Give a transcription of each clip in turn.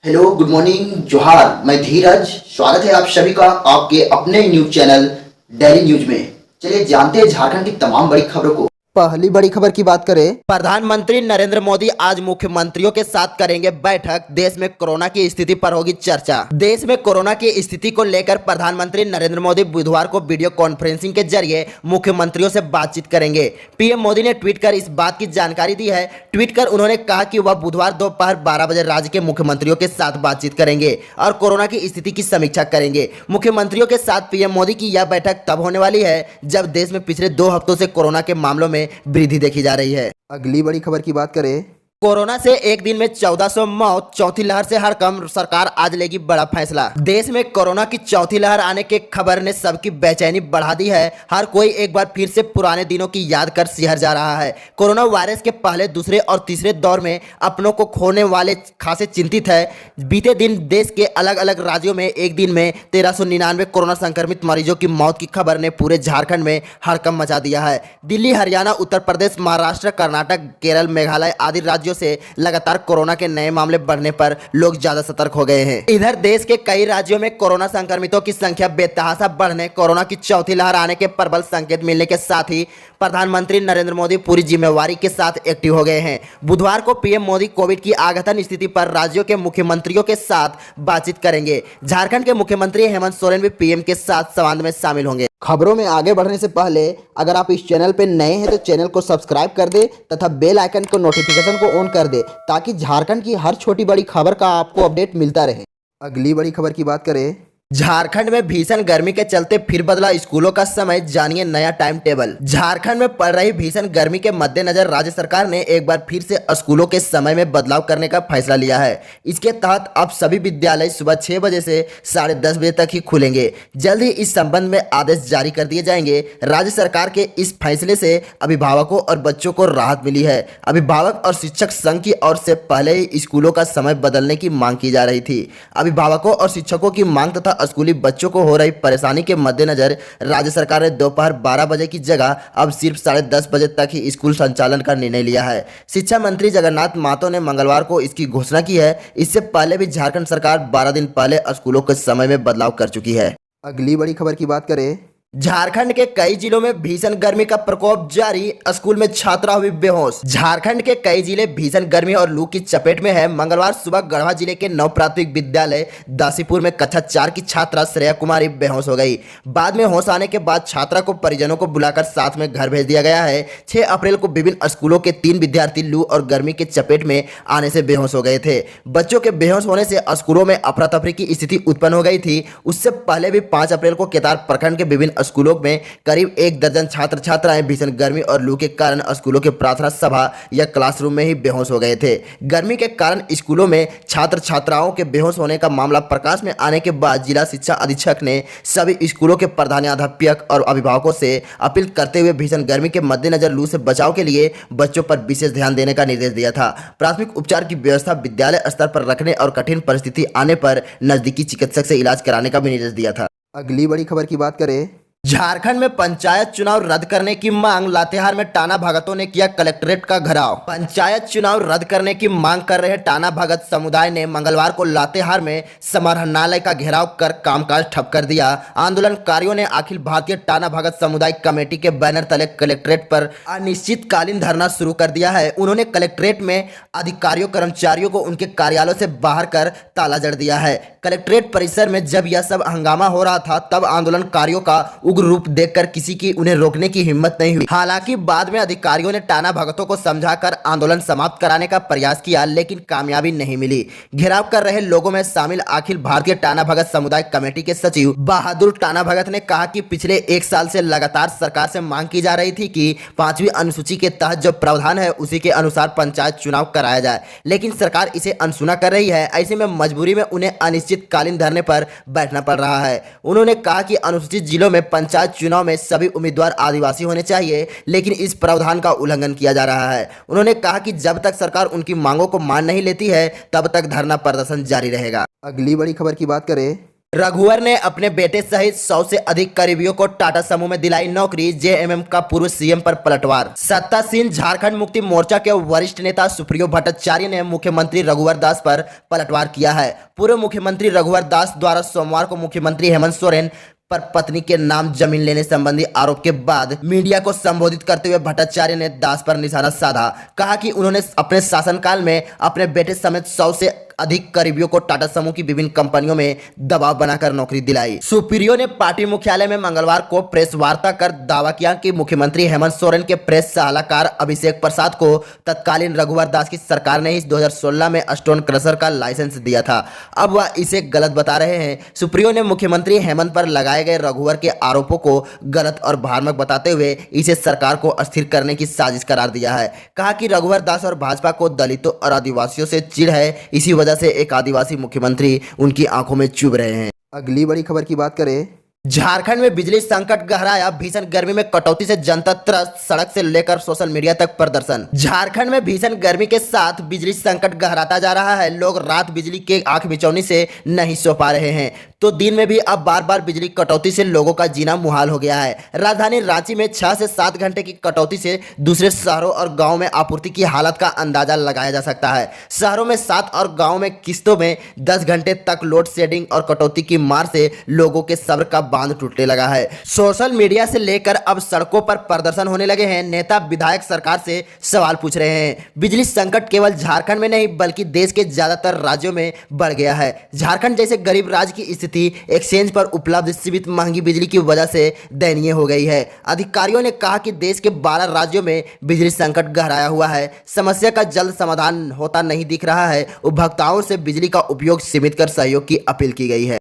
Hello, good morning, जोहार। मैं धीरज। स्वागत है आप सभी का आपके अपने न्यूज चैनल डेली न्यूज में। चलिए जानते हैं झारखंड की तमाम बड़ी खबरों को। पहली बड़ी खबर की बात करें, प्रधानमंत्री नरेंद्र मोदी आज मुख्यमंत्रियों के साथ करेंगे बैठक। देश में कोरोना की स्थिति पर होगी चर्चा। देश में कोरोना की स्थिति को लेकर प्रधानमंत्री नरेंद्र मोदी बुधवार को वीडियो कॉन्फ्रेंसिंग के जरिए मुख्यमंत्रियों से बातचीत करेंगे। पीएम मोदी ने ट्वीट कर इस बात की जानकारी दी है। ट्वीट कर उन्होंने कहा कि वह बुधवार दोपहर 12 बजे राज्य के मुख्यमंत्रियों के साथ बातचीत करेंगे और कोरोना की स्थिति की समीक्षा करेंगे। मुख्यमंत्रियों के साथ पीएम मोदी की यह बैठक तब होने वाली है जब देश में पिछले 2 हफ्तों से कोरोना के मामलों में वृद्धि देखी जा रही है। अगली बड़ी खबर की बात करें, कोरोना से एक दिन में 1400 मौत, चौथी लहर से हड़कंप, सरकार आज लेगी बड़ा फैसला। देश में कोरोना की चौथी लहर आने की खबर ने सबकी बेचैनी बढ़ा दी है। हर कोई एक बार फिर से पुराने दिनों की याद कर सिहर जा रहा है। कोरोना वायरस के पहले, दूसरे और तीसरे दौर में अपनों को खोने वाले खासे चिंतित है। बीते दिन देश के अलग अलग राज्यों में एक दिन में 1399 कोरोना संक्रमित मरीजों की मौत की खबर ने पूरे झारखंड में हड़कंप मचा दिया है। दिल्ली, हरियाणा, उत्तर प्रदेश, महाराष्ट्र, कर्नाटक, केरल, मेघालय आदि राज्यों से लगातार कोरोना के नए मामले बढ़ने पर लोग ज्यादा सतर्क हो गए हैं। इधर देश के कई राज्यों में कोरोना संक्रमितों की संख्या बेतहाशा बढ़ने, कोरोना की चौथी लहर आने के प्रबल संकेत मिलने के साथ ही प्रधानमंत्री नरेंद्र मोदी पूरी जिम्मेवारी के साथ एक्टिव हो गए हैं। बुधवार को पीएम मोदी कोविड की आगतन स्थिति पर राज्यों के मुख्यमंत्रियों के साथ बातचीत करेंगे। झारखंड के मुख्यमंत्री हेमंत सोरेन भी पीएम के साथ संवाद में शामिल होंगे। खबरों में आगे बढ़ने से पहले अगर आप इस चैनल पर नए हैं तो चैनल को सब्सक्राइब कर दे तथा बेल आइकन को नोटिफिकेशन को ऑन कर दे ताकि झारखंड की हर छोटी बड़ी खबर का आपको अपडेट मिलता रहे। अगली बड़ी खबर की बात करें, झारखंड में भीषण गर्मी के चलते फिर बदला स्कूलों का समय, जानिए नया टाइम टेबल। झारखंड में पड़ रही भीषण गर्मी के मद्देनजर राज्य सरकार ने एक बार फिर से स्कूलों के समय में बदलाव करने का फैसला लिया है। इसके तहत अब सभी विद्यालय सुबह 6 बजे से 10:30 बजे तक ही खुलेंगे। जल्द ही इस संबंध में आदेश जारी कर दिए जाएंगे। राज्य सरकार के इस फैसले से अभिभावकों और बच्चों को राहत मिली है। अभिभावक और शिक्षक संघ की ओर से पहले ही स्कूलों का समय बदलने की मांग की जा रही थी। अभिभावकों और शिक्षकों की मांग तथा स्कूली बच्चों को हो रही परेशानी के मद्देनजर राज्य सरकार ने दोपहर 12 बजे की जगह अब सिर्फ 10:30 बजे तक ही स्कूल संचालन का निर्णय लिया है। शिक्षा मंत्री जगन्नाथ महतो ने मंगलवार को इसकी घोषणा की है। इससे पहले भी झारखंड सरकार 12 दिन पहले स्कूलों के समय में बदलाव कर चुकी है। अगली बड़ी खबर की बात करें, झारखंड के कई जिलों में भीषण गर्मी का प्रकोप जारी, स्कूल में छात्रा हुई बेहोश। झारखंड के कई जिले भीषण गर्मी और लू की चपेट में है। मंगलवार सुबह गढ़वा जिले के 9 प्राथमिक विद्यालय दासीपुर में कक्षा 4 की छात्रा श्रेया कुमारी बेहोश हो गई। बाद में होश आने के बाद छात्रा को परिजनों को बुलाकर साथ में घर भेज दिया गया है। 6 अप्रैल को विभिन्न स्कूलों के 3 विद्यार्थी लू और गर्मी के चपेट में आने से बेहोश हो गए थे। बच्चों के बेहोश होने से स्कूलों में अफरा तफरी की स्थिति उत्पन्न हो गई थी। उससे पहले भी 5 अप्रैल को केतार प्रखंड के विभिन्न स्कूलों में करीब 1 दर्जन छात्र छात्राएं भीषण गर्मी और लू के कारण स्कूलों के प्रार्थना सभा या क्लासरूम में ही बेहोश हो गए थे। गर्मी के कारण स्कूलों में छात्र छात्राओं के बेहोश होने का मामला प्रकाश में आने के बाद जिला शिक्षा अधीक्षक ने सभी स्कूलों के प्रधानाध्यापक और अभिभावकों से अपील करते हुए भीषण गर्मी के मद्देनजर लू से बचाव के लिए बच्चों पर विशेष ध्यान देने का निर्देश दिया था। प्राथमिक उपचार की व्यवस्था विद्यालय स्तर पर रखने और कठिन परिस्थिति आने पर नजदीकी चिकित्सक से इलाज कराने का भी निर्देश दिया था। अगली बड़ी खबर की बात करें, झारखंड में पंचायत चुनाव रद्द करने की मांग, लातेहार में टाना भगतों ने किया कलेक्ट्रेट का घेराव। पंचायत चुनाव रद्द करने की मांग कर रहे टाना भगत समुदाय ने मंगलवार को लातेहार में समाहरणालय का घेराव कर कामकाज ठप कर दिया। आंदोलनकारियों ने अखिल भारतीय टाना भगत समुदाय कमेटी के बैनर तले कलेक्ट्रेट पर अनिश्चितकालीन धरना शुरू कर दिया है। उन्होंने कलेक्ट्रेट में अधिकारियों कर्मचारियों को उनके कार्यालयों से बाहर कर ताला जड़ दिया है। कलेक्ट्रेट परिसर में जब यह सब हंगामा हो रहा था तब आंदोलनकारियों का उग्र रूप देखकर किसी की उन्हें रोकने की हिम्मत नहीं हुई। हालांकि बाद में अधिकारियों ने टाना भगतों को समझाकर आंदोलन समाप्त कराने का प्रयास किया, लेकिन कामयाबी नहीं मिली। घेराव कर रहे लोगों में शामिल अखिल भारतीय टाना भगत समुदाय कमेटी के सचिव बहादुर टाना भगत ने कहा कि पिछले 1 साल से लगातार सरकार से मांग की जा रही थी कि 5वीं अनुसूची के तहत जो प्रावधान है उसी के अनुसार पंचायत चुनाव कराया जाए, लेकिन सरकार इसे अनसुना कर रही है। ऐसे में मजबूरी में उन्हें अनिश्चितकालीन धरने पर बैठना पड़ रहा है। उन्होंने कहा कि अनुसूचित जिलों में पंचायत चुनाव में सभी उम्मीदवार आदिवासी होने चाहिए, लेकिन इस प्रावधान का उल्लंघन किया जा रहा है। उन्होंने कहा कि जब तक सरकार उनकी मांगों को मान नहीं लेती है तब तक धरना प्रदर्शन जारी रहेगा। अगली बड़ी खबर की बात करें, रघुवर ने अपने बेटे सहित 100 से अधिक करीबियों को टाटा समूह में दिलाई नौकरी। जेएमएम का पूर्व सीएम पर पलटवार। सत्तासीन झारखंड मुक्ति मोर्चा के वरिष्ठ नेता सुप्रियो भट्टाचार्य ने मुख्यमंत्री रघुवर दास पर पलटवार किया है। पूर्व मुख्यमंत्री रघुवर दास द्वारा सोमवार को मुख्यमंत्री हेमंत सोरेन पर पत्नी के नाम जमीन लेने संबंधी आरोप के बाद मीडिया को संबोधित करते हुए भट्टाचार्य ने दास पर निशाना साधा। कहा कि उन्होंने अपने शासनकाल में अपने बेटे समेत 100 से अधिक करीबियों को टाटा समूह की विभिन्न कंपनियों में दबाव बनाकर नौकरी दिलाई। सुप्रियो ने पार्टी मुख्यालय में मंगलवार को प्रेस वार्ता कर दावा किया कि मुख्यमंत्री हेमंत सोरेन के प्रेस सलाहकार अभिषेक प्रसाद को तत्कालीन रघुवर दास की सरकार ने इस 2016 में स्टोन क्रशर का लाइसेंस दिया था। अब वह इसे गलत बता रहे हैं। सुप्रियो ने मुख्यमंत्री हेमंत पर लगाए गए रघुवर के आरोपों को गलत और भ्रामक बताते हुए इसे सरकार को अस्थिर करने की साजिश करार दिया है। कहा कि रघुवर दास और भाजपा को दलितों और आदिवासियों से चिढ़ है, इसी वजह से एक आदिवासी मुख्यमंत्री उनकी आंखों में चुभ रहे हैं। अगली बड़ी खबर की बात करें, झारखंड में बिजली संकट गहराया। भीषण गर्मी में कटौती से जनता त्रस्त, सड़क से लेकर सोशल मीडिया तक प्रदर्शन। झारखंड में भीषण गर्मी के साथ बिजली संकट गहराता जा रहा है। लोग रात बिजली के आंख मिचौनी से नहीं सो पा रहे हैं तो दिन में भी अब बार बार बिजली कटौती से लोगों का जीना मुहाल हो गया है। राजधानी रांची में 6 से 7 घंटे की कटौती से दूसरे शहरों और गाँव में आपूर्ति की हालत का अंदाजा लगाया जा सकता है। शहरों में 7 और गाँव में किस्तों में 10 घंटे तक लोड शेडिंग और कटौती की मार से लोगों के सब्र का बांध टूटने लगा है। सोशल मीडिया से लेकर अब सड़कों पर प्रदर्शन होने लगे हैं। नेता विधायक सरकार से सवाल पूछ रहे हैं। बिजली संकट केवल झारखंड में नहीं बल्कि देश के ज्यादातर राज्यों में बढ़ गया है। झारखंड जैसे गरीब राज्य की स्थिति एक्सचेंज पर उपलब्ध सीमित महंगी बिजली की वजह से दयनीय हो गई है। अधिकारियों ने कहा कि देश के 12 राज्यों में बिजली संकट गहराया हुआ है। समस्या का जल्द समाधान होता नहीं दिख रहा है। उपभोक्ताओं से बिजली का उपयोग सीमित कर सहयोग की अपील की गई है।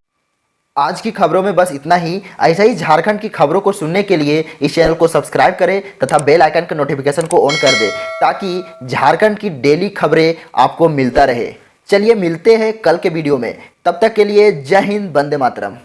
आज की खबरों में बस इतना ही। ऐसा ही झारखंड की खबरों को सुनने के लिए इस चैनल को सब्सक्राइब करें तथा बेल आइकन के नोटिफिकेशन को ऑन कर दें ताकि झारखंड की डेली खबरें आपको मिलता रहे। चलिए मिलते हैं कल के वीडियो में। तब तक के लिए जय हिंद, वंदे मातरम।